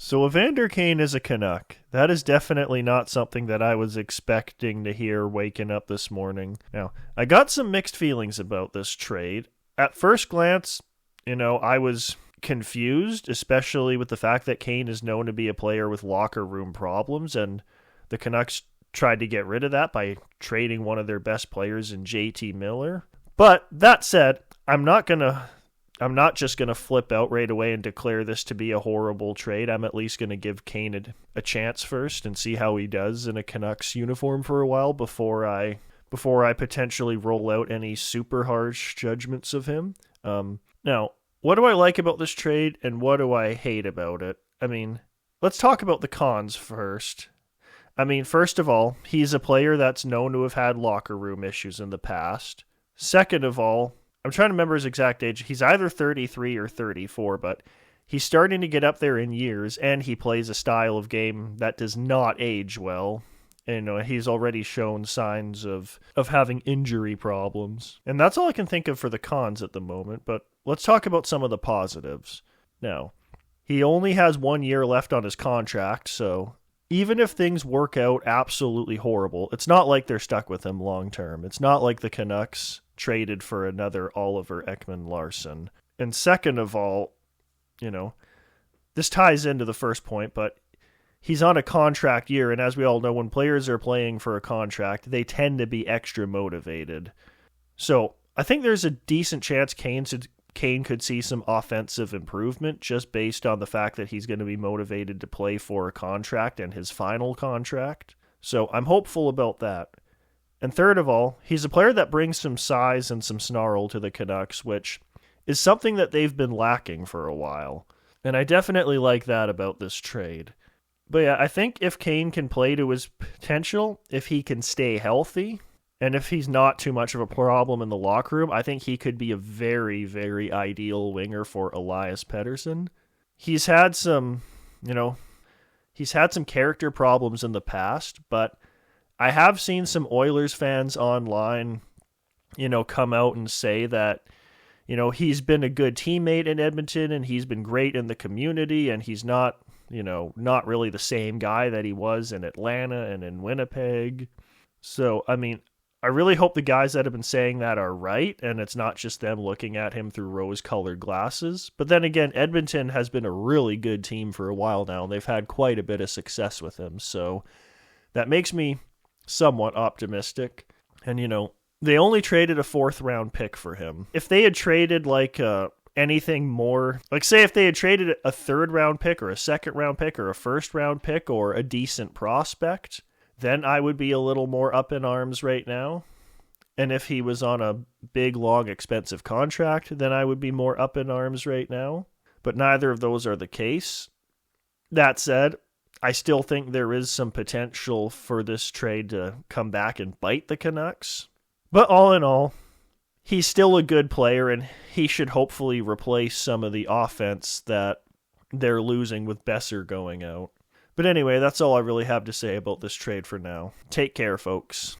So Evander Kane is a Canuck. That is definitely not something that I was expecting to hear waking up this morning. Now, I got some mixed feelings about this trade. At first glance, I was confused, especially with the fact that Kane is known to be a player with locker room problems, and the Canucks tried to get rid of that by trading one of their best players in JT Miller. But that said, I'm not just going to flip out right away and declare this to be a horrible trade. I'm at least going to give Kane a chance first and see how he does in a Canucks uniform for a while before I potentially roll out any super harsh judgments of him. Now, what do I like about this trade and what do I hate about it? Let's talk about the cons first. First of all, he's a player that's known to have had locker room issues in the past. Second of all, I'm trying to remember his exact age. He's either 33 or 34, but he's starting to get up there in years, and he plays a style of game that does not age well. And he's already shown signs of having injury problems. And that's all I can think of for the cons at the moment, but let's talk about some of the positives. Now, he only has 1 year left on his contract, so even if things work out absolutely horrible, it's not like they're stuck with him long term. It's not like the Canucks traded for another Oliver Ekman-Larsson. And second of all, this ties into the first point, but he's on a contract year, and as we all know, when players are playing for a contract, they tend to be extra motivated. So I think there's a decent chance Kane could see some offensive improvement just based on the fact that he's going to be motivated to play for a contract and his final contract. So I'm hopeful about that. And third of all, he's a player that brings some size and some snarl to the Canucks, which is something that they've been lacking for a while. And I definitely like that about this trade. But yeah, I think if Kane can play to his potential, if he can stay healthy, and if he's not too much of a problem in the locker room, I think he could be a very, very ideal winger for Elias Pettersson. He's had some character problems in the past, but I have seen some Oilers fans online, come out and say that, he's been a good teammate in Edmonton and he's been great in the community and he's not really the same guy that he was in Atlanta and in Winnipeg. So, I really hope the guys that have been saying that are right and it's not just them looking at him through rose-colored glasses. But then again, Edmonton has been a really good team for a while now and they've had quite a bit of success with him. So that makes me somewhat optimistic. And, they only traded a 4th-round pick for him. If they had traded, anything more, say if they had traded a 3rd-round pick or a 2nd-round pick or a 1st-round pick or a decent prospect, then I would be a little more up in arms right now. And if he was on a big, long, expensive contract, then I would be more up in arms right now. But neither of those are the case. That said, I still think there is some potential for this trade to come back and bite the Canucks. But all in all, he's still a good player, and he should hopefully replace some of the offense that they're losing with Besser going out. But anyway, that's all I really have to say about this trade for now. Take care, folks.